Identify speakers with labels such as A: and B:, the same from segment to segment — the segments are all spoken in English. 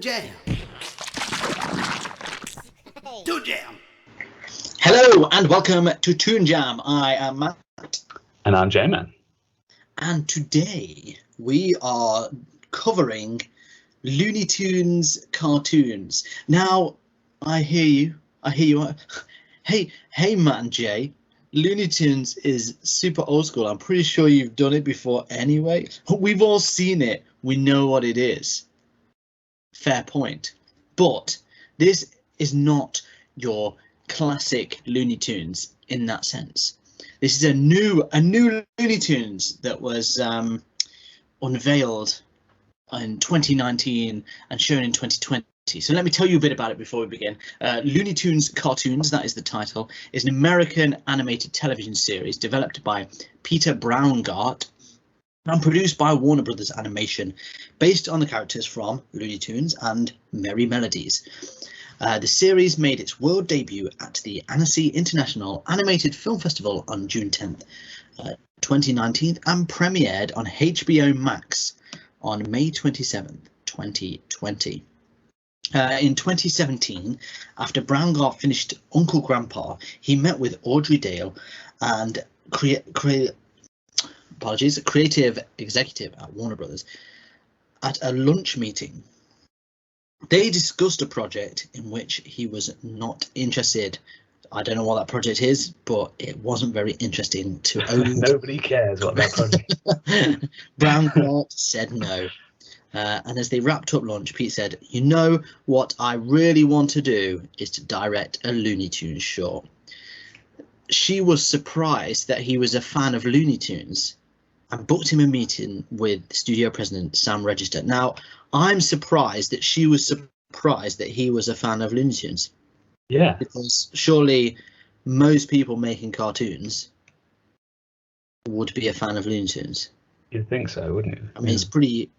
A: Jam. Toon Jam.
B: Hello and welcome to Toon Jam. I am Matt.
C: And I'm J-Man.
B: And today we are covering Looney Tunes cartoons. Now, I hear you. Hey, Matt and Jay. Looney Tunes is super old school. I'm pretty sure you've done it before anyway. We've all seen it. We know what it is. Fair point. But this is not your classic Looney Tunes in that sense. This is a new Looney Tunes that was unveiled in 2019 and shown in 2020. So let me tell you a bit about it before we begin. Looney Tunes Cartoons, that is the title, is an American animated television series developed by Peter Braungart and produced by Warner Brothers Animation, based on the characters from Looney Tunes and Merry Melodies. The series made its world debut at the Annecy International Animated Film Festival on June 10th, 2019, and premiered on HBO Max on May 27th, 2020. In 2017, after Braungart finished Uncle Grandpa, he met with Audrey Dale and creative executive at Warner Brothers at a lunch meeting. They discussed a project in which he was not interested. I don't know what that project is, but it wasn't very interesting to own.
C: Nobody cares what that project is.
B: Braungart said no. And as they wrapped up lunch, Pete said, "You know what I really want to do is to direct a Looney Tunes short." She was surprised that he was a fan of Looney Tunes and booked him a meeting with studio president Sam Register. Now, I'm surprised that she was surprised that he was a fan of Looney Tunes.
C: Yeah.
B: Because surely most people making cartoons would be a fan of Looney Tunes.
C: You'd think so, wouldn't you?
B: I mean, it's pretty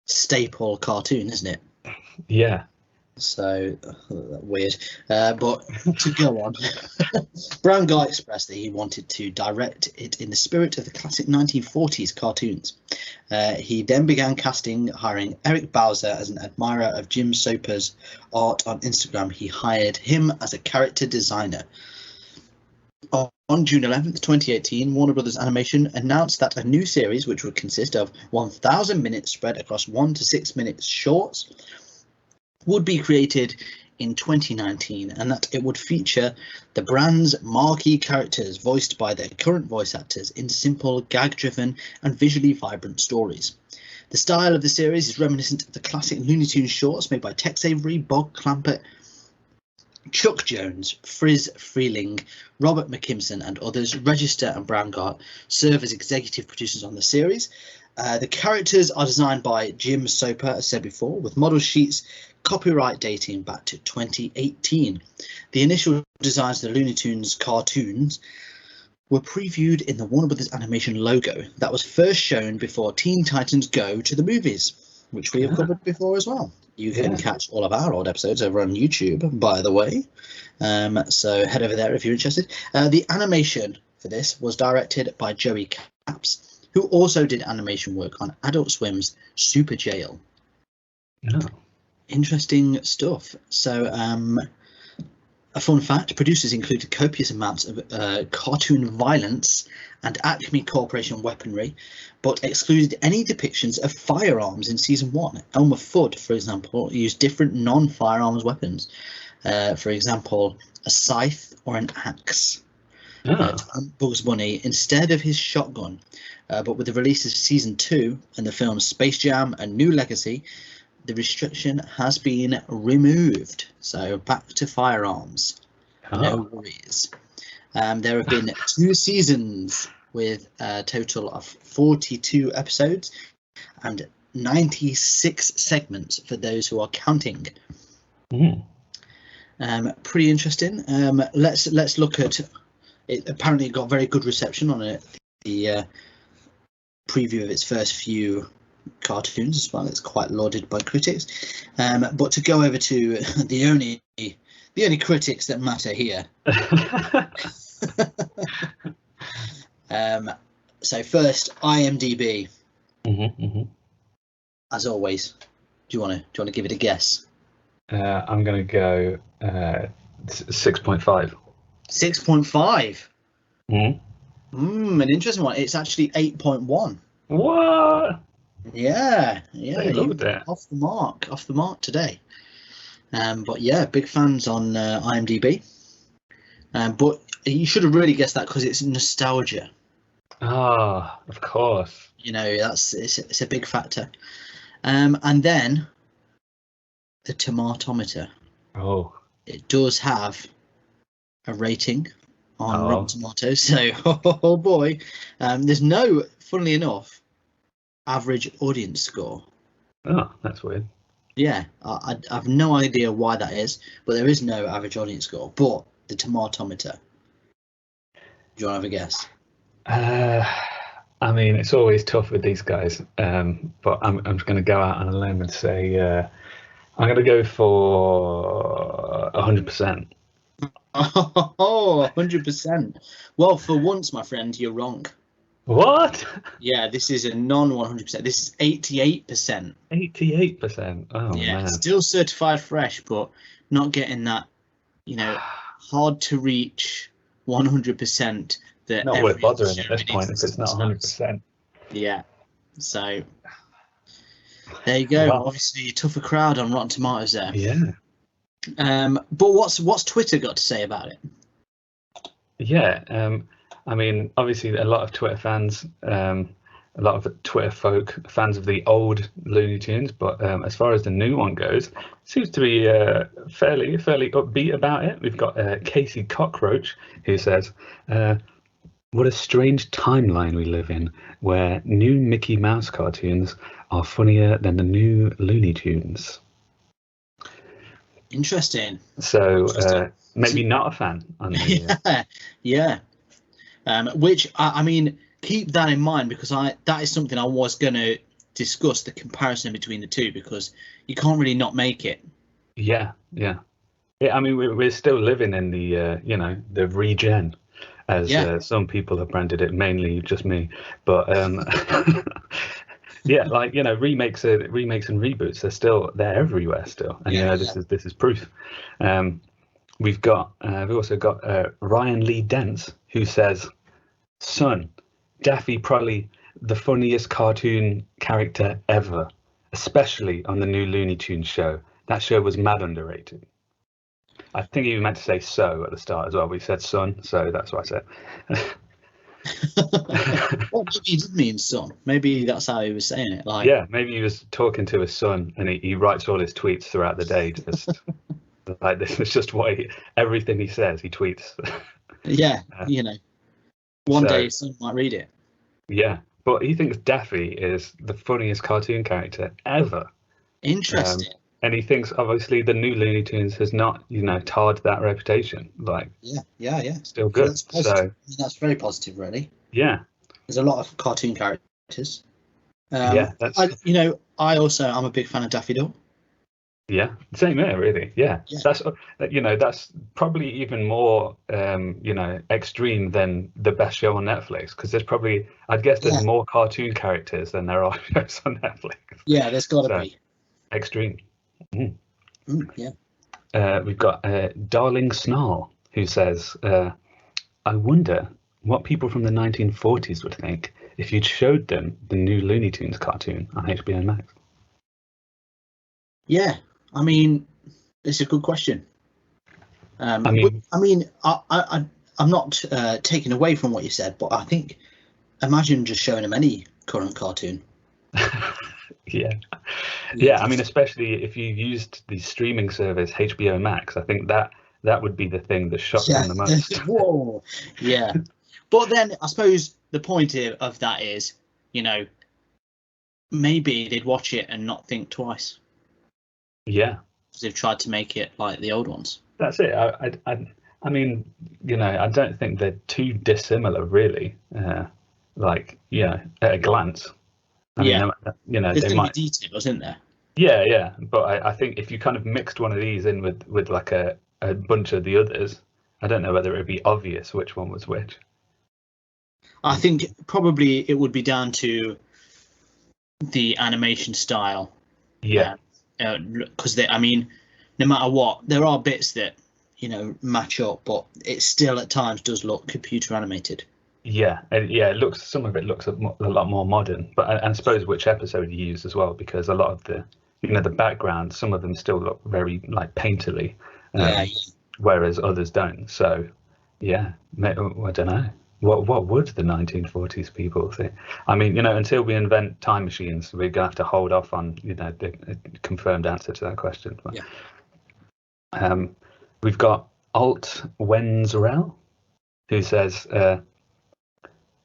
B: staple cartoon, isn't it?
C: Yeah.
B: So weird, but to go on, Braungart expressed that he wanted to direct it in the spirit of the classic 1940s cartoons. He then began casting, hiring Eric Bowser as an admirer of Jim Soper's art on Instagram. He hired him as a character designer. On June 11th, 2018, Warner Brothers Animation announced that a new series, which would consist of 1,000 minutes spread across 1 to 6 minutes shorts, would be created in 2019, and that it would feature the brand's marquee characters voiced by their current voice actors in simple, gag-driven and visually vibrant stories. The style of the series is reminiscent of the classic Looney Tunes shorts made by Tex Avery, Bob Clampett, Chuck Jones, Friz Freeling, Robert McKimson and others. Register and Braungart serve as executive producers on the series. The characters are designed by Jim Soper, as said before, with model sheets copyright dating back to 2018. The initial designs of the Looney Tunes cartoons were previewed in the Warner Brothers Animation logo that was first shown before Teen Titans Go to the movies, which we have covered before as well. You can catch all of our old episodes over on YouTube, by the way. So head over there if you're interested. The animation for this was directed by Joey Capps, who also did animation work on Adult Swim's Super Jail.
C: Oh.
B: Interesting stuff. So a fun fact, producers included copious amounts of cartoon violence and Acme Corporation weaponry, but excluded any depictions of firearms in season 1. Elmer Fudd, for example, used different non-firearms weapons. For example, a scythe or an axe. Bugs Bunny instead of his shotgun. But with the release of season 2 and the films Space Jam and New Legacy, the restriction has been removed. So back to firearms. No worries. There have been 2 seasons with a total of 42 episodes and 96 segments for those who are counting. Pretty interesting. Let's look at it. Apparently it got very good reception on it. The preview of its first few cartoons as well. It's quite lauded by critics. But to go over to the only critics that matter here. So first, IMDb. As always, Do you want to give it a guess?
C: I'm going to go 6.5.
B: 6.5.
C: Mm.
B: An interesting one. It's actually 8.1.
C: What?
B: Yeah,
C: They
B: you
C: loved it.
B: off the mark today. But yeah, big fans on IMDb. But you should have really guessed that because it's nostalgia.
C: Ah, of course.
B: You know, it's a big factor. And then the tomatometer.
C: Oh,
B: It does have a rating on
C: Oh.
B: Rotten Tomatoes. So, oh boy, there's no, funnily enough, average audience score.
C: oh, that's weird.
B: Yeah, I have no idea why that is, but there is no average audience score. But the tomatometer. Do you want to have a guess?
C: I mean, it's always tough with these guys, but I'm just going to go out on a limb and say I'm going to go for 100%.
B: Oh, 100%. Well, for once, my friend, you're wrong.
C: What?
B: Yeah, this is a non-100%. This is 88%.
C: 88%. Oh
B: Yeah,
C: man.
B: still certified fresh, but not getting that, hard to reach 100% that
C: Not worth
B: every
C: bothering
B: show
C: at this
B: in
C: point if it's not
B: existence has.
C: 100%.
B: Yeah, so there you go.
C: Wow.
B: Obviously, a tougher crowd on Rotten Tomatoes there.
C: Yeah.
B: But what's Twitter got to say about it?
C: Yeah. I mean, obviously, a lot of Twitter fans, a lot of Twitter folk, fans of the old Looney Tunes, but as far as the new one goes, seems to be fairly upbeat about it. We've got Casey Cockroach, who says, "What a strange timeline we live in, where new Mickey Mouse cartoons are funnier than the new Looney Tunes."
B: Interesting.
C: So maybe not a fan on the.
B: Yeah. Which I mean, keep that in mind, because that is something I was going to discuss, the comparison between the two, because you can't really not make it.
C: Yeah. I mean, we're still living in the the regen, as some people have branded it, mainly just me. But yeah, like remakes and reboots, they're everywhere still, and this is proof. We've also got Ryan Lee Dents, who says, "Son, Daffy probably the funniest cartoon character ever, especially on the new Looney Tunes show. That show was mad underrated." I think he meant to say "so" at the start as well, but he said "son," so that's what I said.
B: Well, maybe he did mean son. Maybe that's how he was saying it. Like,
C: yeah, maybe he was talking to his son, and he writes all his tweets throughout the day. Just like, this is just everything he says, he tweets.
B: Yeah, one day his son might read it.
C: Yeah, but he thinks Daffy is the funniest cartoon character ever.
B: Interesting.
C: And he thinks, obviously, the new Looney Tunes has not, tarred that reputation. Like,
B: yeah.
C: Still good.
B: That's positive. I mean, that's very positive, really.
C: Yeah.
B: There's a lot of cartoon characters.
C: Yeah,
B: I'm a big fan of Daffy Duck.
C: Yeah, same here, really. Yeah. That's that's probably even more extreme than the best show on Netflix, because I'd guess there's more cartoon characters than there are shows on Netflix.
B: Yeah, there's got to be.
C: Extreme.
B: Yeah.
C: We've got Darling Snarl, who says, "I wonder what people from the 1940s would think if you'd showed them the new Looney Tunes cartoon on HBO Max."
B: Yeah, I mean, it's a good question. I'm not taking away from what you said, but I think, imagine just showing them any current cartoon.
C: Yeah. I mean, especially if you used the streaming service HBO Max, I think that would be the thing that shocked them the most.
B: Whoa. Yeah. But then I suppose the point of that is, maybe they'd watch it and not think twice.
C: Yeah.
B: Because they've tried to make it like the old ones.
C: That's it. I mean, I don't think they're too dissimilar, really. At a glance. I mean,
B: there's
C: they
B: going
C: might
B: to be details, isn't there?
C: Yeah. But I think if you kind of mixed one of these in with like a bunch of the others, I don't know whether it would be obvious which one was which.
B: I think probably it would be down to the animation style.
C: Yeah.
B: because no matter what, there are bits that match up, but it still at times does look computer animated.
C: Yeah, some of it looks a lot more modern, but I suppose which episode you use as well, because a lot of the the background, some of them still look very like painterly, whereas others don't. So yeah, I don't know. What would the 1940s people think? I mean, until we invent time machines, we're gonna have to hold off on the confirmed answer to that question. But, we've got Alt Wenzrel, who says,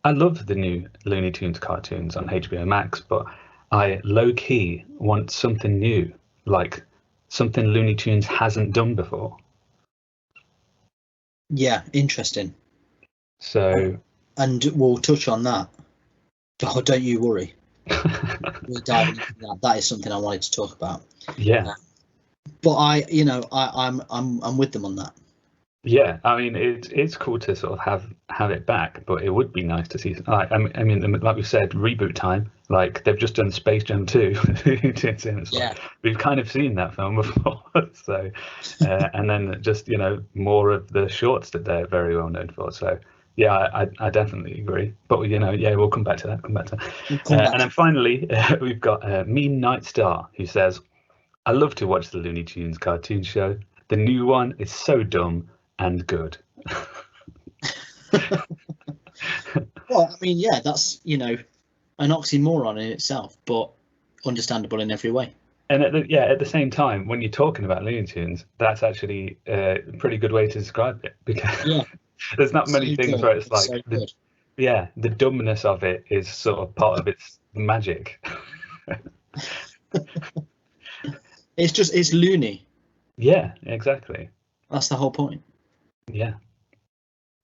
C: I love the new Looney Tunes cartoons on HBO Max, but I low-key want something new, like something Looney Tunes hasn't done before.
B: Yeah, interesting.
C: So,
B: and we'll touch on that. Oh, don't you worry. We'll dive into that. That is something I wanted to talk about.
C: Yeah.
B: But I'm with them on that.
C: Yeah, I mean it's cool to sort of have it back, but it would be nice to see. Like we said, reboot time. Like they've just done Space Jam 2. We've kind of seen that film before. So, and then just more of the shorts that they're very well known for. So yeah, I definitely agree. But we'll come back to that. And then finally, we've got Mean Night Star, who says, I love to watch the Looney Tunes cartoon show. The new one is so dumb and good.
B: Well, I mean, yeah, that's an oxymoron in itself, but understandable in every way.
C: And at the same time, when you're talking about Looney Tunes, that's actually a pretty good way to describe it, because there's not many things where it's like the dumbness of it is sort of part of its magic.
B: It's loony.
C: Yeah, exactly.
B: That's the whole point.
C: Yeah.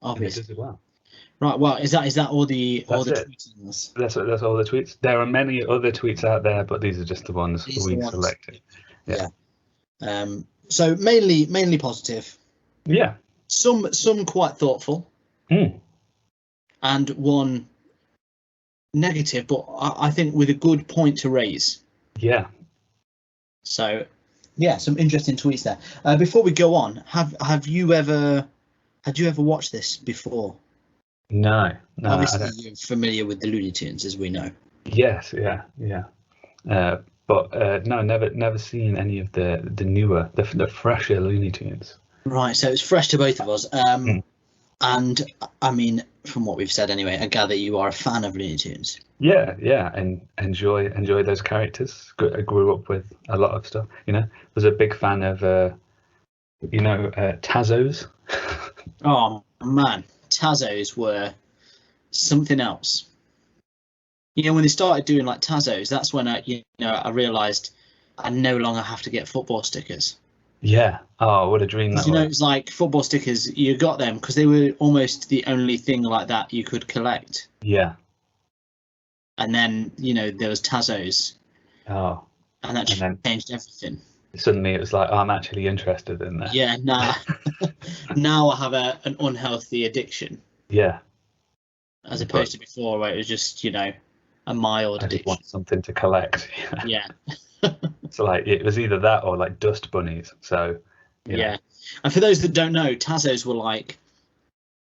B: Obviously.
C: As well.
B: Right. Well, is that all the tweets?
C: That's all the tweets. There are many other tweets out there, but these are just the ones we selected. Yeah.
B: So mainly positive.
C: Yeah.
B: Some quite thoughtful. And one negative, but I think with a good point to raise.
C: Yeah.
B: So, yeah, some interesting tweets there. Before we go on, had you ever watched this before?
C: No.
B: Obviously, you're familiar with the Looney Tunes, as we know.
C: Yes, yeah. But no, never seen any of the newer, the fresher Looney Tunes.
B: Right, so it's fresh to both of us. And I mean, from what we've said anyway, I gather you are a fan of Looney Tunes.
C: Yeah, and enjoy those characters. I grew up with a lot of stuff. Was a big fan of Tazos.
B: Oh man, Tazos were something else. When they started doing like Tazos, that's when I realised I no longer have to get football stickers.
C: Yeah. Oh, what a dream that was.
B: It's like football stickers, you got them because they were almost the only thing like that you could collect.
C: Yeah.
B: And then, there was Tazos.
C: Oh.
B: And that changed everything.
C: Suddenly it was like, I'm actually interested in that.
B: Yeah, now I have an unhealthy addiction.
C: Yeah.
B: As opposed to before where it was just, a mild addiction.
C: I just want something to collect.
B: Yeah.
C: So like it was either that or like dust bunnies. So
B: yeah. And for those that don't know, Tazos were like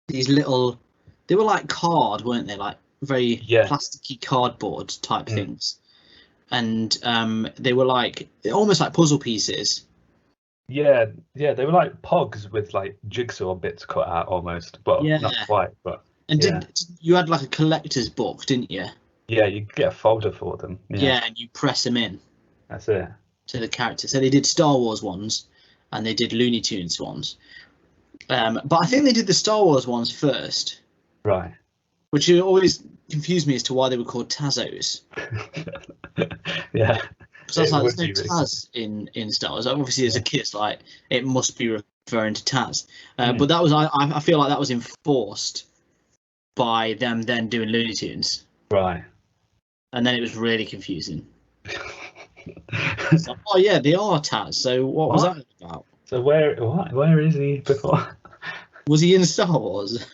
B: these little, they were like card, weren't they? Like very plasticky cardboard type things. And they were like almost like puzzle pieces. Yeah,
C: they were like pogs with like jigsaw bits cut out almost, but not quite. But
B: you had like a collector's book, didn't you?
C: Yeah, you get a folder for them.
B: Yeah, and you press them in.
C: That's it.
B: To the character. So they did Star Wars ones and they did Looney Tunes ones. But I think they did the Star Wars ones first.
C: Right.
B: Which always confused me as to why they were called Tazos.
C: Yeah.
B: Because I was like, there's no Taz in Star Wars. Obviously, as a kid, it's like, it must be referring to Taz. But that was, I feel like that was enforced by them then doing Looney Tunes.
C: Right.
B: And then it was really confusing. Like, oh yeah, they are Taz. So what was that about?
C: So where is he before?
B: Was he in Star Wars?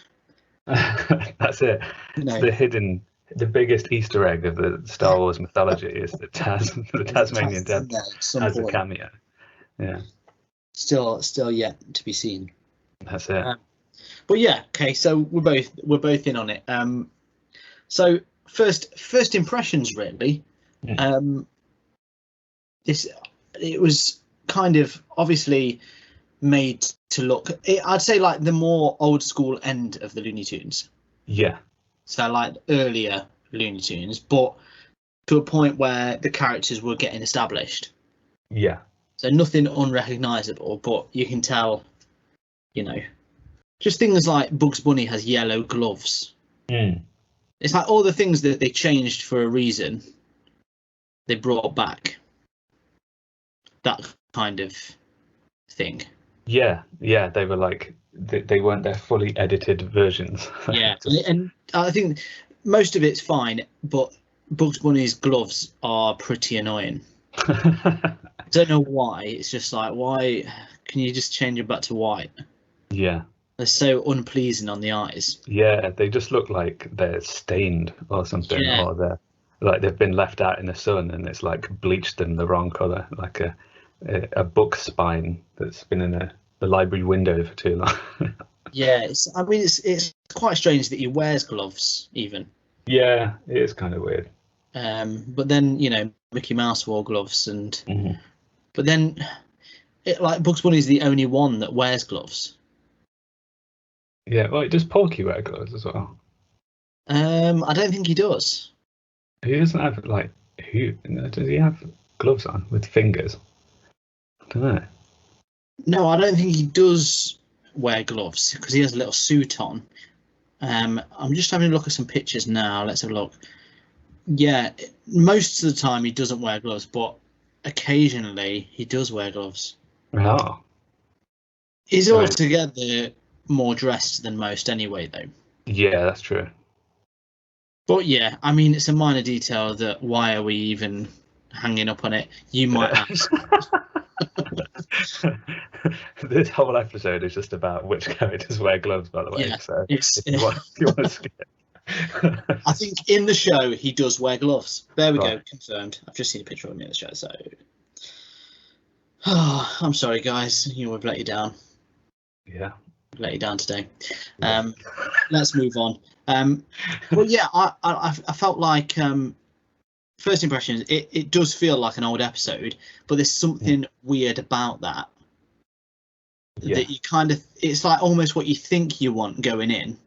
C: That's it.
B: No.
C: It's the hidden the biggest Easter egg of the Star Wars mythology is that the Tasmanian Devil has a cameo. Yeah.
B: Still yet to be seen.
C: That's it.
B: But yeah, okay. So we're both in on it. So first impressions, really. It was kind of obviously made to look. I'd say like the more old school end of the Looney Tunes.
C: Yeah.
B: So like earlier Looney Tunes, but to a point where the characters were getting established.
C: Yeah.
B: So nothing unrecognizable, but you can tell, just things like Bugs Bunny has yellow gloves. It's like all the things that they changed for a reason, they brought back. That kind of thing.
C: Yeah, they were like they weren't their fully edited versions.
B: Yeah, and I think most of it's fine, but Bugs Bunny's gloves are pretty annoying. I don't know why. It's just like, why can you just change them back to white?
C: Yeah.
B: They're so unpleasing on the eyes.
C: Yeah, they just look like they're stained or something, or they're like they've been left out in the sun and it's like bleached them the wrong color, like a book spine that's been in the library window for too long.
B: Yeah, it's quite strange that he wears gloves even.
C: Yeah, it is kind of weird.
B: But then Mickey Mouse wore gloves, and but then like Bugs Bunny's the only one that wears gloves.
C: Yeah, well, does Porky wear gloves as well?
B: I don't think he does.
C: He doesn't have does he have gloves on with fingers? I don't know.
B: No, I don't think he does wear gloves because he has a little suit on. I'm just having a look at some pictures now. Let's have a look. Yeah, most of the time he doesn't wear gloves, but occasionally he does wear gloves.
C: Oh.
B: He's altogether more dressed than most anyway, though.
C: Yeah, that's true.
B: But yeah, I mean, it's a minor detail that why are we even hanging up on it? You might ask.
C: This whole episode is just about which characters wear gloves, by the way.
B: Yeah,
C: so if you want to skip.
B: I think in the show he does wear gloves. There we
C: Right.
B: go, confirmed. I've just seen a picture of him in the show, so I'm sorry guys, we've let you down.
C: Yeah.
B: Let you down today. Let's move on. Well, yeah, I felt like first impressions, it does feel like an old episode, but there's something weird about that.
C: Yeah.
B: That you kind of, it's like almost what you think you want going in,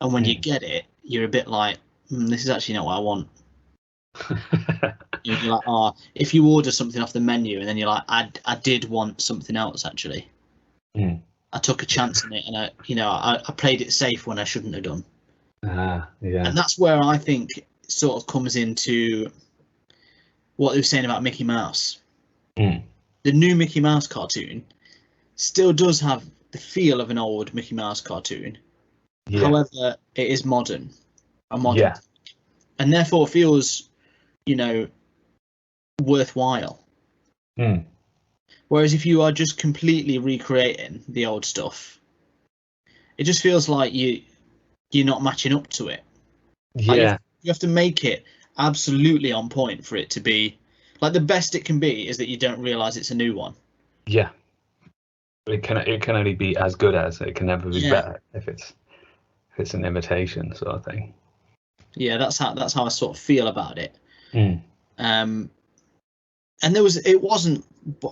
B: and when you get it, you're a bit like, this is actually not what I want. You're like, if you order something off the menu and then you're like, I did want something else actually. I took a chance on it, and I played it safe when I shouldn't have done.
C: Yeah.
B: And that's where I think it sort of comes into what they were saying about Mickey Mouse. The new Mickey Mouse cartoon still does have the feel of an old Mickey Mouse cartoon. Yeah. However, it is modern, and therefore feels, worthwhile. Whereas if you are just completely recreating the old stuff, it just feels like you're not matching up to it.
C: Yeah.
B: Like you have to make it absolutely on point for it to be like the best it can be is that you don't realize it's a new one.
C: Yeah. It can only be as good as, it can never be better if it's an imitation sort of thing. Yeah,
B: that's how I sort of feel about it. And it wasn't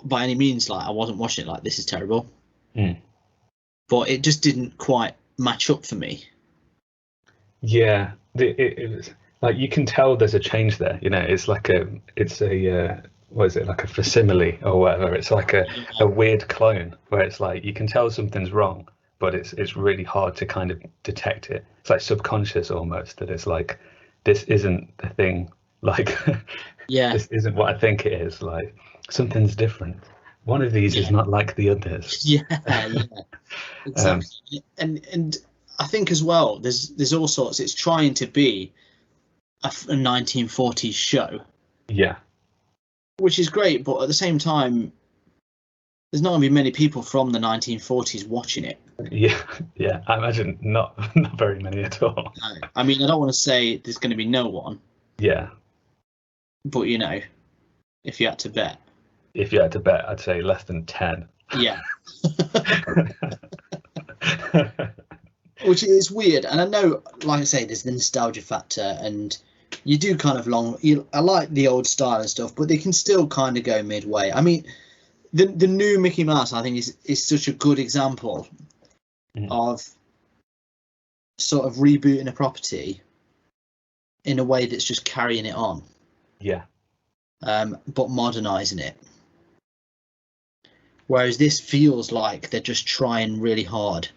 B: by any means like I wasn't watching it like this is terrible. But it just didn't quite match up for me.
C: Yeah, it was like you can tell there's a change there. It's like what is it, like a facsimile or whatever? It's like a weird clone where it's like you can tell something's wrong, but it's really hard to kind of detect it. It's like subconscious almost, that it's like this isn't the thing. Like, this isn't what I think it is. Like, something's different. One of these is not like the others.
B: Yeah, exactly. And I think as well, there's all sorts. It's trying to be a 1940s show.
C: Yeah.
B: Which is great, but at the same time, there's not going to be many people from the 1940s watching it.
C: Yeah. I imagine not very many at all.
B: I mean, I don't want to say there's going to be no one.
C: Yeah.
B: But if you had to bet.
C: If you had to bet, I'd say less than 10.
B: Yeah. Which is weird, and I know, like I say, there's the nostalgia factor, and you do kind of I like the old style and stuff, but they can still kind of go midway. I mean, the new Mickey Mouse, I think, is such a good example of sort of rebooting a property in a way that's just carrying it on.
C: Yeah.
B: But modernising it. Whereas this feels like they're just trying really hard.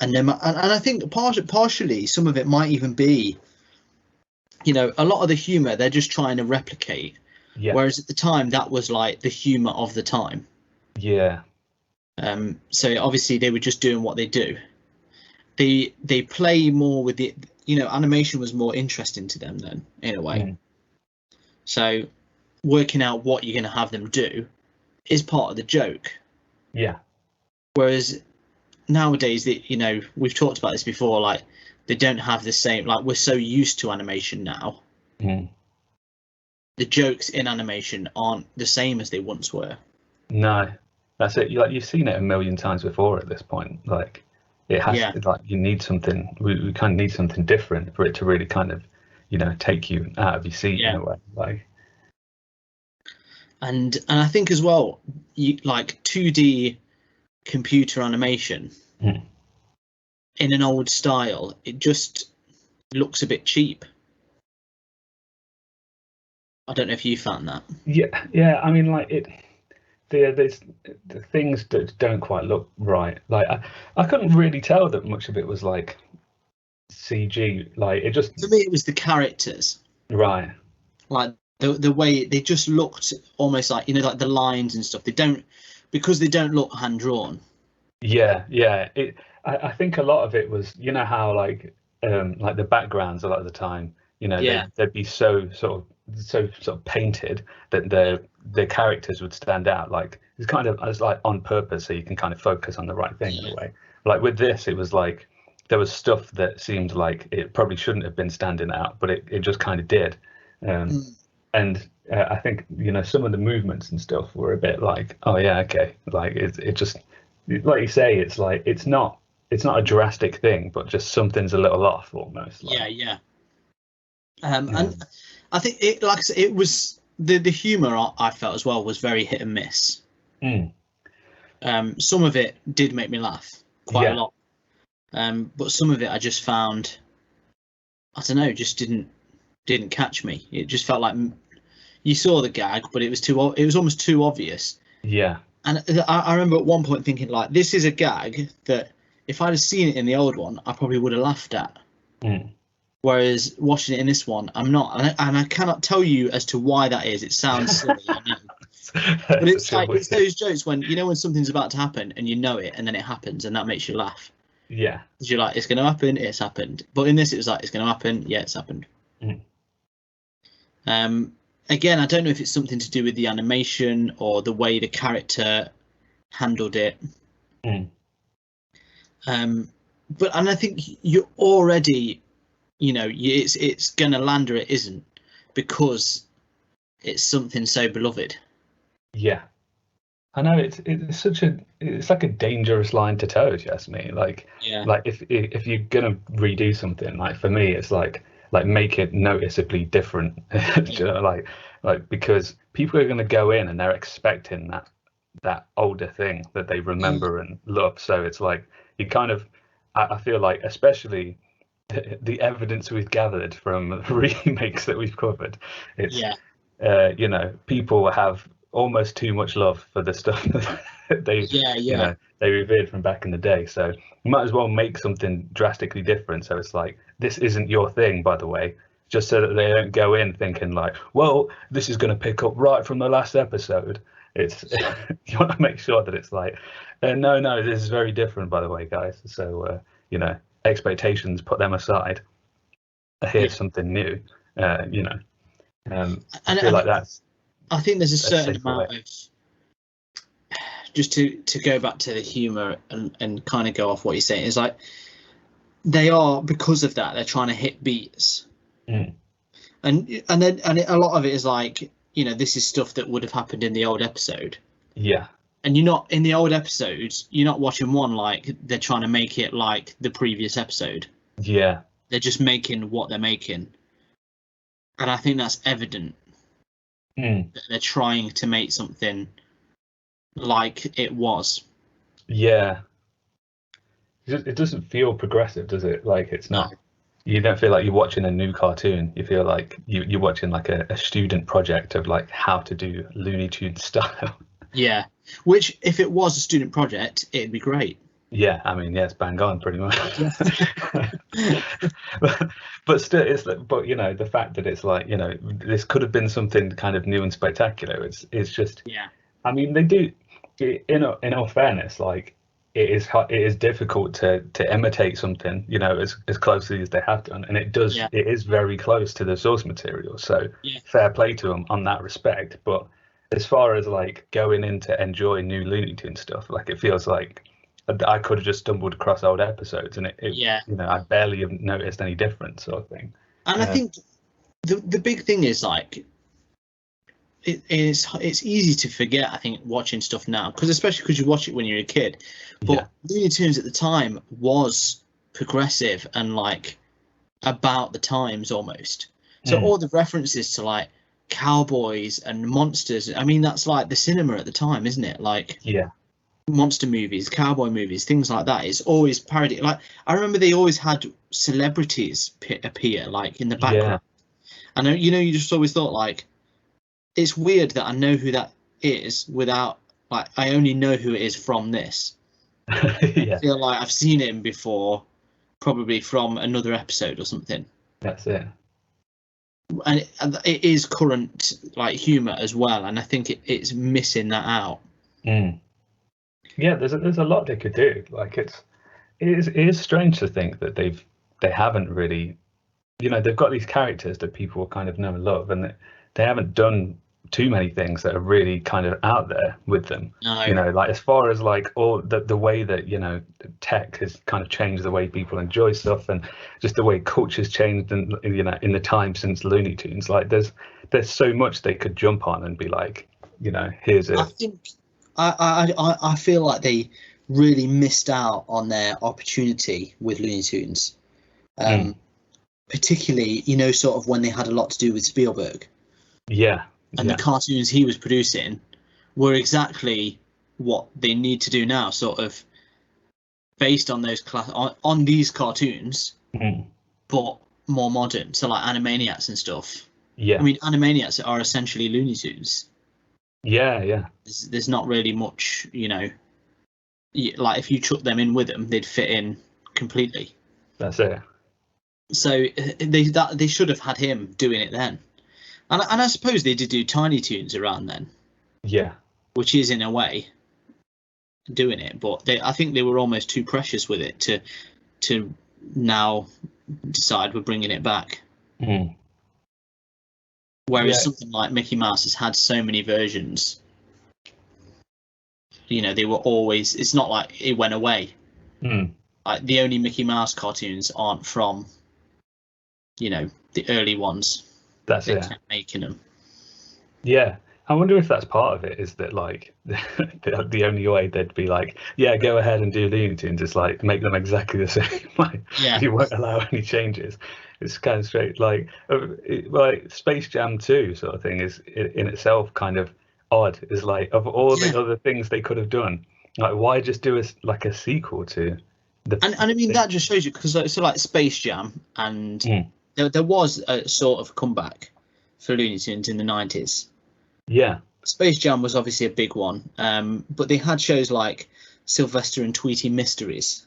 B: And I think partially some of it might even be, a lot of the humour they're just trying to replicate.
C: Yeah.
B: Whereas at the time that was like the humour of the time.
C: Yeah.
B: So obviously they were just doing what they do. They play more with the, animation was more interesting to them then, in a way. So working out what you're going to have them do is part of the joke.
C: Yeah.
B: Whereas nowadays, we've talked about this before, like they don't have the same, like we're so used to animation now. The jokes in animation aren't the same as they once were.
C: No, that's it. Like you've seen it a million times before at this point. Like it has like you need something. We kind of need something different for it to really kind of, take you out of your seat in a way. Like,
B: and I think as well, like 2D computer animation in an old style, it just looks a bit cheap. I don't know if you found that.
C: Yeah. I mean, like there's the things that don't quite look right. Like I couldn't really tell that much of it was like CG. Like it just,
B: for me, it was the characters.
C: Right.
B: Like the way they just looked almost like, like the lines and stuff. Because they don't look hand drawn. Yeah.
C: I think a lot of it was, how like the backgrounds a lot of the time, they'd be so sort of painted that their characters would stand out. Like it's kind of as like on purpose, so you can kind of focus on the right thing in a way. Like with this, it was like there was stuff that seemed like it probably shouldn't have been standing out, but it just kind of did. And I think some of the movements and stuff were a bit like, oh yeah, okay, like it just, like you say, it's like it's not a drastic thing, but just something's a little off almost. Like.
B: Yeah. And I think it, like I said, it was the humour I felt as well was very hit and miss. Some of it did make me laugh quite a lot, but some of it I just found, I don't know, just didn't catch me. It just felt like you saw the gag, but it was almost too obvious.
C: Yeah.
B: And I remember at one point thinking, like, this is a gag that if I'd have seen it in the old one, I probably would have laughed at. Whereas watching it in this one, I'm not, and I cannot tell you as to why that is. It sounds silly, I know. But it's like it's those jokes when when something's about to happen and you know it, and then it happens, and that makes you laugh.
C: Yeah.
B: Because you're like, it's going to happen, it's happened. But in this, it was like, it's going to happen, yeah, it's happened. Again, I don't know if it's something to do with the animation or the way the character handled it. But I think you're already, it's going to land or it isn't, because it's something so beloved. Yeah.
C: I know it's like a dangerous line to toe, if you ask me. Like, like if you're gonna redo something, like for me, it's like make it noticeably different. like because people are gonna go in and they're expecting that older thing that they remember and love. So it's like you kind of, I feel like, especially the evidence we've gathered from remakes that we've covered, it's people have almost too much love for the stuff that they revered from back in the day. So you might as well make something drastically different. So it's like, this isn't your thing, by the way, just so that they don't go in thinking like, well, this is going to pick up right from the last episode. It's you want to make sure that it's like, no, this is very different, by the way, guys. So expectations, put them aside. Here's something new. I feel like that's.
B: I think there's a certain amount of just to go back to the humor and kind of go off what you're saying, is like they are, because of that, they're trying to hit beats.
C: Mm.
B: And a lot of it is like, this is stuff that would have happened in the old episode.
C: Yeah.
B: And you're not in the old episodes, you're not watching one like they're trying to make it like the previous episode.
C: Yeah.
B: They're just making what they're making. And I think that's evident.
C: Mm.
B: That they're trying to make something like it was.
C: Yeah. It doesn't feel progressive, does it? Like, it's not.
B: No.
C: You don't feel like you're watching a new cartoon. You feel like you're watching like a student project of like how to do Looney Tunes style.
B: Yeah. Which, if it was a student project, it'd be great.
C: Yeah, I mean, yeah, it's bang on pretty much.
B: Yeah.
C: But still, it's like, but the fact that it's like, this could have been something kind of new and spectacular. It's just,
B: Yeah.
C: I mean, they do. In all fairness, like it is difficult to imitate something, as closely as they have done, and it does.
B: Yeah.
C: It is very close to the source material. So
B: Yeah.
C: fair play to them on that respect. But as far as like going in to enjoy new Looney Tunes stuff, like it feels like I could have just stumbled across old episodes, and
B: Yeah.
C: I barely have noticed any difference, sort of thing.
B: And I think the big thing is like it's easy to forget, I think, watching stuff now, especially because you watch it when you're a kid. But
C: Yeah.
B: Looney Tunes at the time was progressive and like about the times almost. So all the references to like cowboys and monsters, I mean, that's like the cinema at the time, isn't it? Like,
C: Yeah.
B: monster movies, cowboy movies, things like that. It's always parody. Like, I remember they always had celebrities appear like in the background. And you just always thought like, it's weird that I know who that is without, like, I only know who it is from this.
C: Yeah.
B: I feel like I've seen him before, probably from another episode or something.
C: That's it.
B: And it is current like humor as well, and I think it's missing that out.
C: Mm. Yeah, there's a lot they could do. Like it is strange to think that they haven't really, they've got these characters that people kind of know and love, and they haven't done too many things that are really kind of out there with them.
B: No.
C: Like as far as like all the way that tech has kind of changed the way people enjoy stuff, and just the way culture's changed, and in the time since Looney Tunes, like there's so much they could jump on and be like, here's a.
B: I think I feel like they really missed out on their opportunity with Looney Tunes, particularly sort of when they had a lot to do with Spielberg.
C: Yeah.
B: And the cartoons he was producing were exactly what they need to do now, sort of based on those on these cartoons, but more modern. So like Animaniacs and stuff.
C: Yeah.
B: I mean, Animaniacs are essentially Looney Tunes.
C: Yeah.
B: There's not really much, like if you chuck them in with them, they'd fit in completely.
C: That's it.
B: So they should have had him doing it then. And I suppose they did do Tiny Toons around then.
C: Yeah.
B: Which is in a way doing it, but I think they were almost too precious with it to now decide we're bringing it back. Whereas something like Mickey Mouse has had so many versions. They were always. It's not like it went away. Like the only Mickey Mouse cartoons aren't from, the early ones.
C: That's
B: they
C: it.
B: kept making them.
C: Yeah, I wonder if that's part of it. Is that like the only way they'd be like, yeah, go ahead and do Looney Tunes is like make them exactly the same. Like, you won't allow any changes. It's kind of straight like Space Jam 2 sort of thing is in itself kind of odd. Is like of all the other things they could have done, like why just do a sequel to the?
B: And I mean that just shows you, because so like Space Jam and. There was a sort of comeback for Looney Tunes in the 90s.
C: Yeah.
B: Space Jam was obviously a big one, but they had shows like Sylvester and Tweety Mysteries.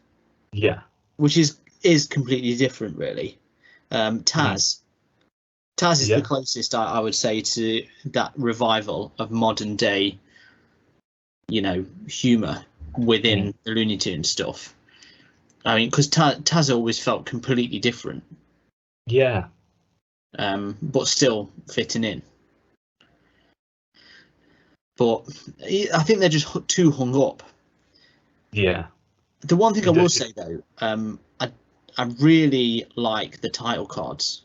C: Yeah.
B: Which is completely different, really. Taz. Taz is the closest I would say to that revival of modern day, humour within the Looney Tunes stuff. I mean, because Taz always felt completely different.
C: Yeah.
B: But still fitting in. but I think they're just too hung up.
C: Yeah.
B: The one thing I will say though, I really like the title cards.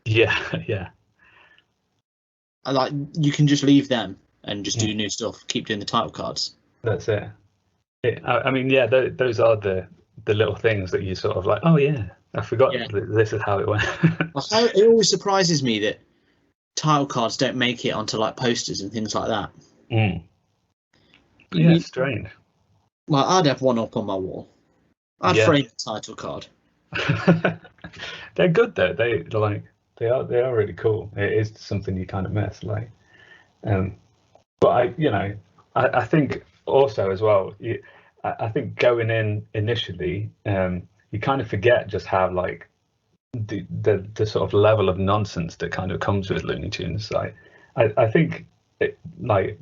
C: Yeah, yeah.
B: I like you can just leave them and just do new stuff. Keep doing the title cards.
C: That's it. I mean, yeah, those are the little things that you sort of like. Oh yeah, I forgot this is how it went.
B: It always surprises me that title cards don't make it onto like posters and things like that.
C: Yeah, it's strange.
B: Well, I'd have one up on my wall. I'd frame the title card.
C: They're good though. They are really cool. It is something you kind of miss, like. But I think also as well. I think going in initially, you kind of forget just how like the sort of level of nonsense that kind of comes with Looney Tunes. Like, I think it, like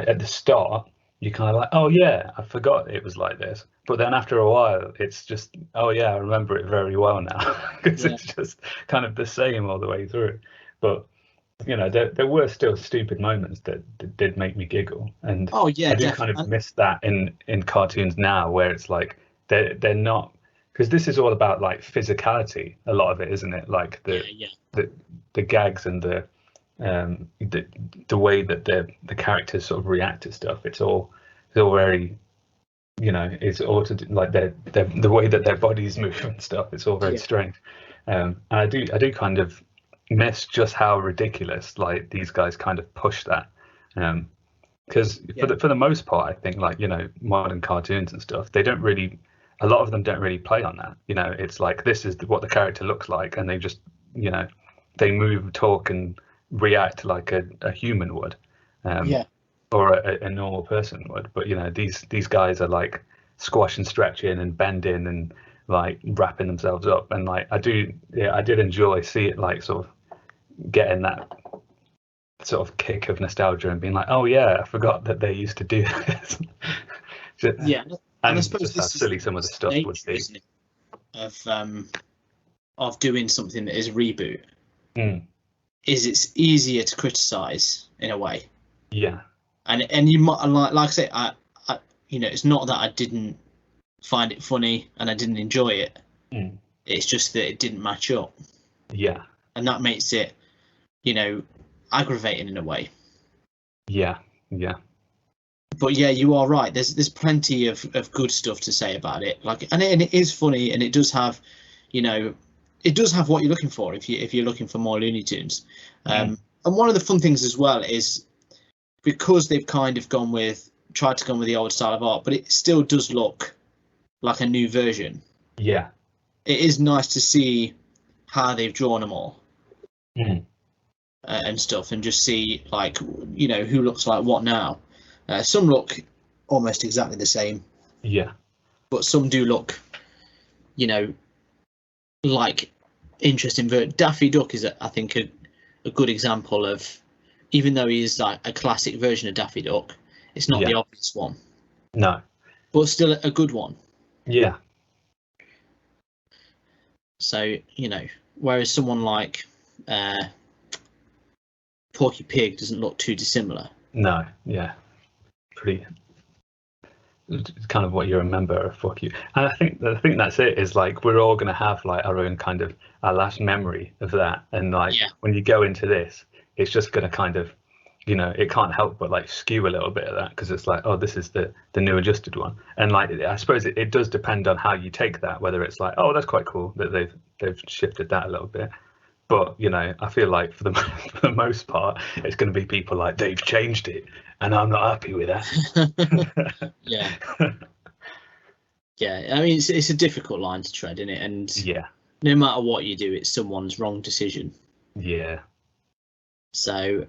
C: at the start, you kind of like, oh yeah, I forgot it was like this. But then after a while, it's just, oh yeah, I remember it very well now because it's just kind of the same all the way through. But there were still stupid moments that did make me giggle, and I do kind of miss that in cartoons now, where it's like they're not, because this is all about like physicality, a lot of it, isn't it? Like the gags and the way that the characters sort of react to stuff. It's all very, it's all to do, like the way that their bodies move and stuff. It's all very strange, and I do kind of miss just how ridiculous like these guys kind of push that, because for the most part, I think like modern cartoons and stuff, they don't really, a lot of them don't really play on that. It's like this is what the character looks like, and they just they move, talk, and react like a human would, or a normal person would. But these guys are like squashing, stretching, and bending, and like wrapping themselves up, and like I did enjoy see it like sort of getting that sort of kick of nostalgia and being like, oh yeah, I forgot that they used to do this.
B: And I suppose
C: just how silly some of the stuff would be
B: of doing something that is a reboot. Is it's easier to criticize in a way. And you might like I say, I it's not that I didn't find it funny and I didn't enjoy it. It's just that it didn't match up. And that makes it aggravating in a way. But yeah, you are right, there's plenty of good stuff to say about it, like, and it is funny, and it does have what you're looking for if you're looking for more Looney Tunes. And one of the fun things as well is because they've kind of tried to go with the old style of art, but it still does look like a new version. It is nice to see how they've drawn them all. And stuff, and just see like who looks like what now. Some look almost exactly the same, but some do look like interesting. Daffy Duck is I think a good example of, even though he is like a classic version of Daffy Duck, it's not the obvious one, but still a good one. So whereas someone like Porky Pig doesn't look too dissimilar.
C: Pretty, it's kind of what you remember of Porky. And I think that's it, is like we're all going to have like our own kind of our last memory of that, and like when you go into this, it's just going to kind of it can't help but like skew a little bit of that, because it's like, oh, this is the new adjusted one. And like I suppose it does depend on how you take that, whether it's like, oh, that's quite cool that they've shifted that a little bit. But I feel like for the most part, it's going to be people like, they've changed it, and I'm not happy with that.
B: I mean, it's a difficult line to tread, isn't it? And no matter what you do, it's someone's wrong decision. So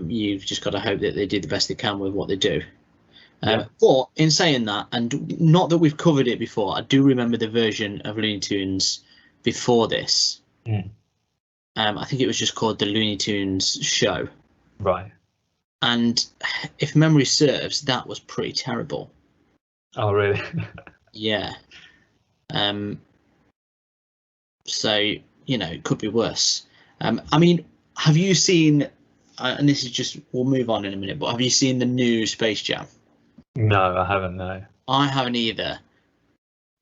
B: you've just got to hope that they do the best they can with what they do. But in saying that, and not that we've covered it before, I do remember the version of Looney Tunes before this. I think it was just called the Looney Tunes Show. And if memory serves, that was pretty terrible.
C: Oh, really?
B: So, it could be worse. I mean, have you seen and this is just, we'll move on in a minute, but have you seen the new Space Jam?
C: No, I haven't. No.
B: I haven't either.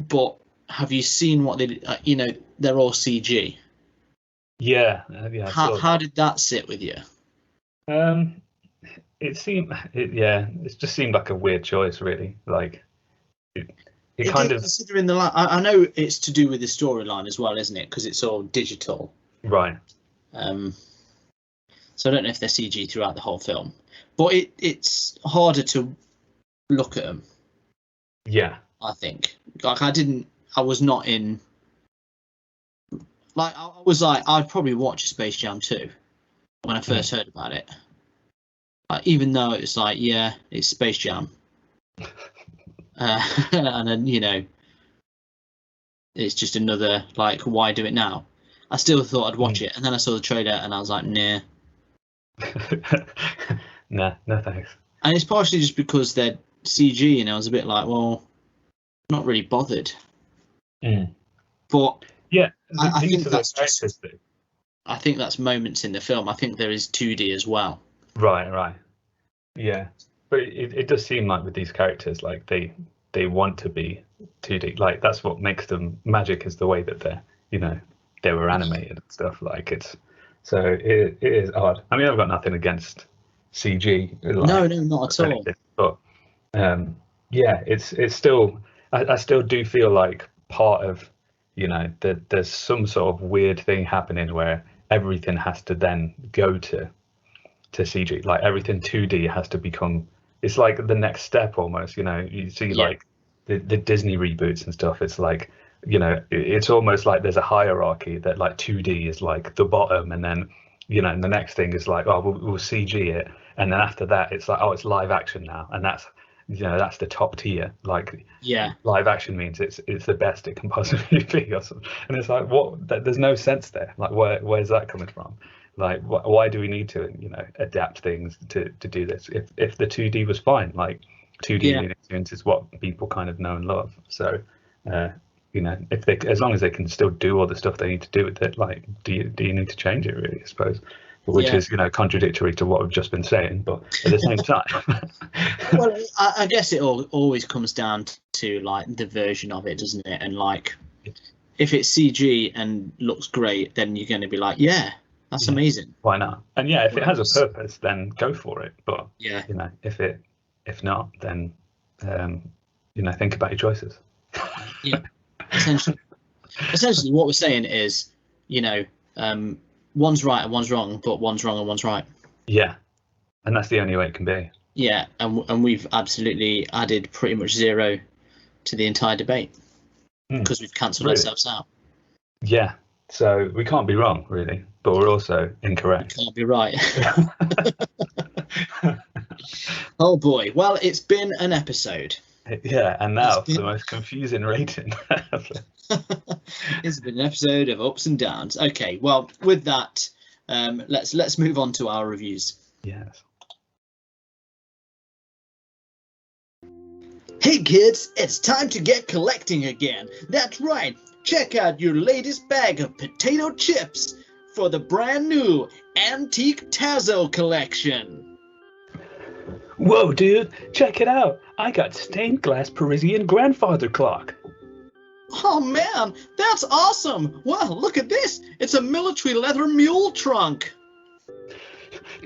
B: But have you seen what they? They're all CG.
C: Yeah, yeah.
B: How did that sit with you?
C: It just seemed like a weird choice, really. Like it kind of,
B: considering the. I know it's to do with the storyline as well, isn't it? Because it's all digital.
C: right.
B: So I don't know if they're CG throughout the whole film, but it's harder to look at them.
C: Yeah.
B: I think. Like I was not in. Like I was like, I'd probably watch Space Jam 2 when I first heard about it. Even though it's like, yeah, it's Space Jam, and then it's just another like, why do it now? I still thought I'd watch it, and then I saw the trailer, and I was like, nah.
C: Nah, no thanks.
B: And it's partially just because they're CG, and I was a bit like, well, not really bothered. But
C: yeah,
B: I think that's just. I think that's moments in the film. I think there is 2D as well.
C: Right. Yeah, but it does seem like with these characters, like they want to be 2D. Like that's what makes them magic, is the way that they were animated and stuff. Like so it is odd. I mean, I've got nothing against CG.
B: No, not at all.
C: But yeah, it's still. I still do feel like part of that there's some sort of weird thing happening where everything has to then go to CG. Like everything 2D has to become. It's like the next step almost. You see like the Disney reboots and stuff. It's like it's almost like there's a hierarchy that like 2D is like the bottom, and then and the next thing is like, oh, we'll CG it, and then after that it's like, oh, it's live action now, and that's that's the top tier. Like live action means it's the best it can possibly be, or something. And it's like, what? There's no sense there. Like where's that coming from? Like why do we need to adapt things to do this if the 2D was fine? Like 2D Looney Tunes is what people kind of know and love. So if they, as long as they can still do all the stuff they need to do with it, like do you need to change it, really, I suppose? Which is contradictory to what we've just been saying, but at the same time.
B: Well, I guess it always comes down to like the version of it, doesn't it? And like if it's CG and looks great, then you're going to be like, yeah, that's amazing.
C: Why not? And if it has a purpose, then go for it. But if not, then think about your choices.
B: Yeah. Essentially what we're saying is, one's right and one's wrong, but one's wrong and one's right.
C: Yeah, and that's the only way it can be.
B: Yeah, and we've absolutely added pretty much zero to the entire debate because we've cancelled ourselves out.
C: Yeah, so we can't be wrong, really, but we're also incorrect.
B: We can't be right. Oh boy, well, it's been an episode.
C: Yeah, and now the most confusing rating.
B: It's been an episode of ups and downs. Okay, well, with that, let's move on to our reviews.
C: Yes.
B: Hey kids, it's time to get collecting again. That's right. Check out your latest bag of potato chips for the brand new Antique Tazo collection.
C: Whoa, dude, check it out. I got stained glass Parisian grandfather clock.
B: Oh man, that's awesome. Wow, look at this. It's a military leather mule trunk.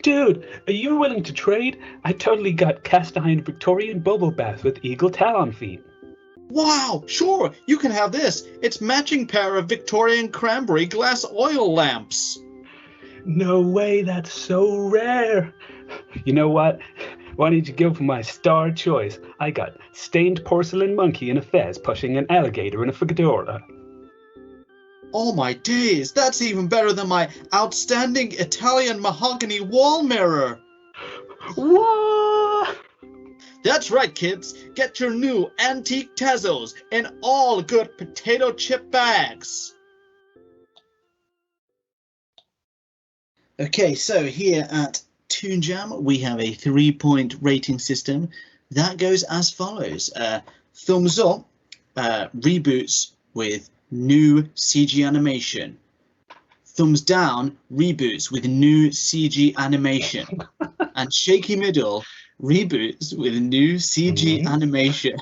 C: Dude, are you willing to trade? I totally got cast iron Victorian bubble bath with eagle talon feet.
B: Wow, sure, you can have this. It's matching pair of Victorian cranberry glass oil lamps.
C: No way, that's so rare. You know what? Why don't you go for my star choice? I got stained porcelain monkey in a fez pushing an alligator in a fedora.
B: Oh my days, that's even better than my outstanding Italian mahogany wall mirror.
C: What?
B: That's right, kids. Get your new Antique Tazos in all good potato chip bags. Okay, so here at Toon Jam, we have a 3-point rating system that goes as follows. Thumbs up, reboots with new CG animation. thumbs down, reboots with new CG animation. And shaky middle, reboots with new CG animation.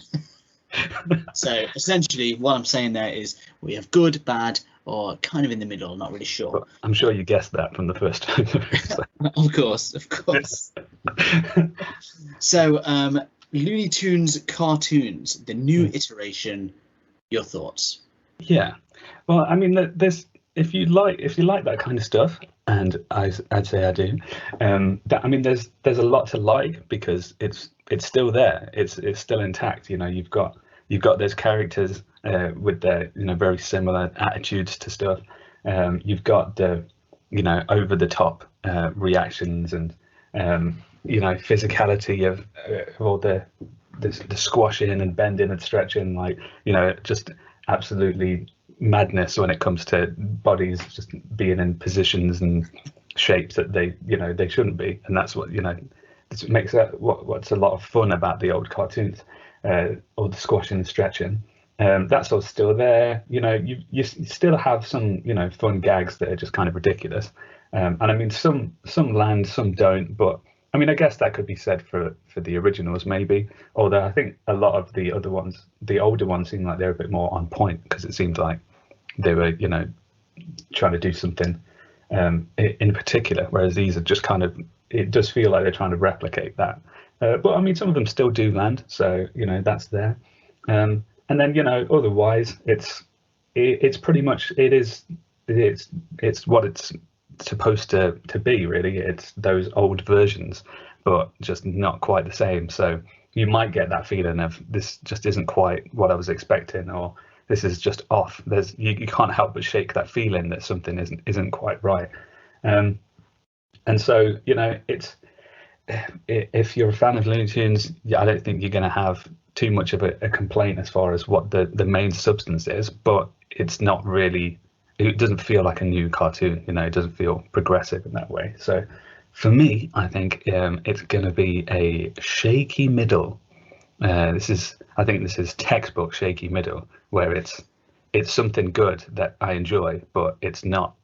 B: So essentially what I'm saying there is we have good, bad, or kind of in the middle, not really sure.
C: But I'm sure you guessed that from the first time.
B: Of course. So Looney Tunes cartoons, the new iteration, your thoughts?
C: Yeah, well, I mean, there's if you like that kind of stuff, and I'd say I do. That I mean, there's a lot to like because it's still there. It's still intact. You know, you've got those characters with their very similar attitudes to stuff. You've got the over the top reactions and physicality of all the squashing and bending and stretching, like just absolutely madness when it comes to bodies just being in positions and shapes that they shouldn't be, and that's what this makes that what's a lot of fun about the old cartoons, all the squashing and stretching. That's all still there. You still have some fun gags that are just kind of ridiculous, and I mean some land, some don't, but I mean I guess that could be said for the originals maybe, although I think a lot of the other ones, the older ones, seem like they're a bit more on point because it seems like they were trying to do something in particular, whereas these are just kind of, it does feel like they're trying to replicate that, but I mean some of them still do land, so that's there. And then otherwise it's pretty much it's what it's supposed to be, really. It's those old versions, but just not quite the same. So you might get that feeling of this just isn't quite what I was expecting, or this is just off. You can't help but shake that feeling that something isn't quite right. And so it's, if you're a fan of Looney Tunes, I don't think you're going to have too much of a complaint as far as what the main substance is, but it's not really, it doesn't feel like a new cartoon. It doesn't feel progressive in that way. So for me, I think it's going to be a shaky middle. I think this is textbook shaky middle, where it's something good that I enjoy, but it's not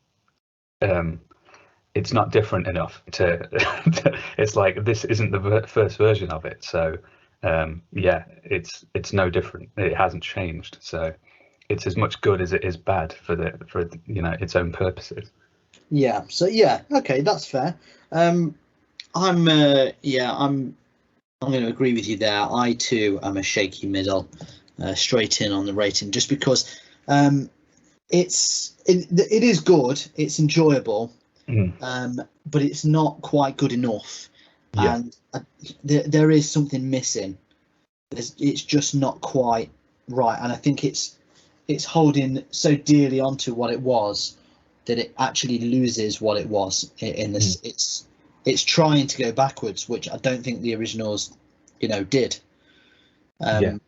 C: different enough to it's like this isn't the first version of it, so it's no different. It hasn't changed, so it's as much good as it is bad for its own purposes.
B: Yeah, so okay, that's fair. I'm going to agree with you there. I too am a shaky middle, straight in on the rating, just because it is good, it's enjoyable, but it's not quite good enough, and there is something missing. It's just not quite right, and I think it's holding so dearly onto what it was that it actually loses what it was in this. It's trying to go backwards, which I don't think the originals did. And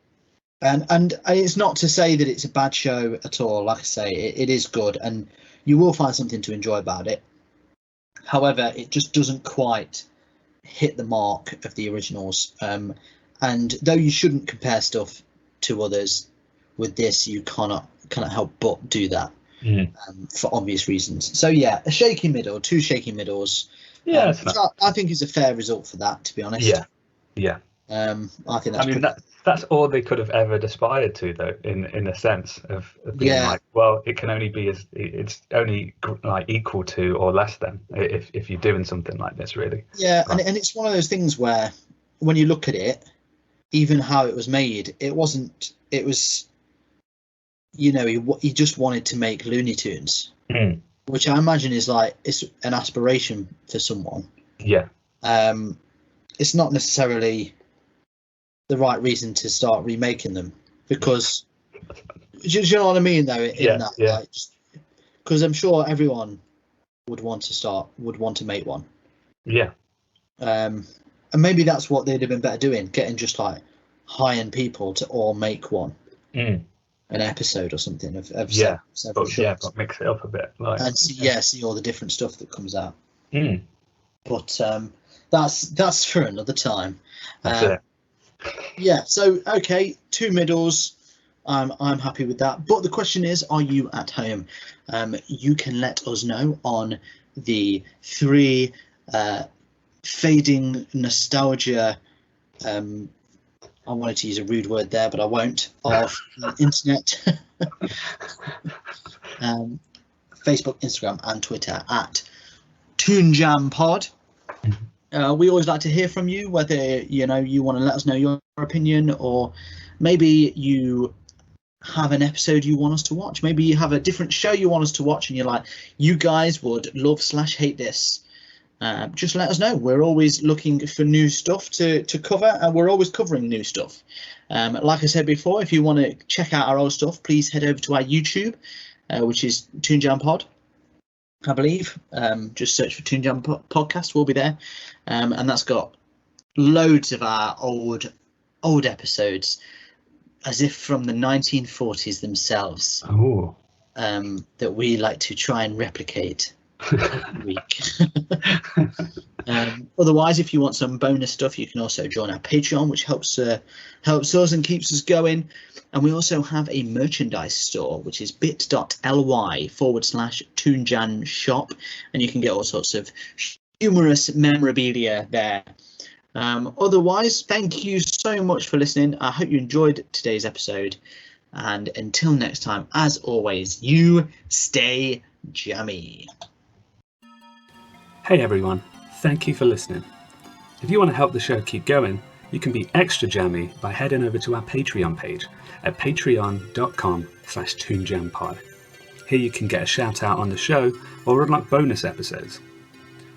B: it's not to say that it's a bad show at all. Like I say, it is good, and you will find something to enjoy about it. However, it just doesn't quite hit the mark of the originals. And though you shouldn't compare stuff to others, with this you cannot help but do that, for obvious reasons. So a shaky middle, two shaky middles. I think is a fair result for that, to be honest. I think
C: that's all they could have ever aspired to, though, in a sense of being like, well, it can only be it's only like equal to or less than if you're doing something like this, really.
B: And it's one of those things where when you look at it, even how it was made, it was he just wanted to make Looney Tunes, which I imagine is like, it's an aspiration for someone. It's not necessarily the right reason to start remaking them, because do you know what I mean, though? Because I'm sure everyone would want to make one. And maybe that's what they'd have been better doing, getting just like high-end people to all make one, an episode or something of several shows.
C: But mix it up a bit, like,
B: and see all the different stuff that comes out. But that's for another time.
C: That's it.
B: So okay, two middles. I'm happy with that. But the question is, are you at home? You can let us know on the 3 fading nostalgia. I wanted to use a rude word there, but I won't. Of the internet, Facebook, Instagram, and Twitter at Toon Jam Pod. We always like to hear from you, whether you want to let us know your opinion, or maybe you have an episode you want us to watch. Maybe you have a different show you want us to watch, and you're like, you guys would love/hate this. Just let us know. We're always looking for new stuff to cover, and we're always covering new stuff. Like I said before, if you want to check out our old stuff, please head over to our YouTube, which is Toon Jam Pod, I believe. Just search for Toon Jam Podcast. We'll be there, and that's got loads of our old episodes, as if from the 1940s themselves.
C: Oh.
B: That we like to try and replicate every week. Otherwise, if you want some bonus stuff, you can also join our Patreon, which helps us and keeps us going. And we also have a merchandise store, which is bit.ly/Toonjan shop, and you can get all sorts of humorous memorabilia there. Otherwise, thank you so much for listening. I hope you enjoyed today's episode, and until next time, as always, you stay jammy.
C: Hey everyone, thank you for listening. If you want to help the show keep going, you can be extra jammy by heading over to our Patreon page at patreon.com/toonjampod. Here you can get a shout out on the show or unlock bonus episodes.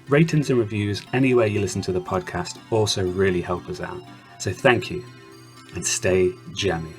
C: Ratings and reviews anywhere you listen to the podcast also really help us out. So thank you, and stay jammy.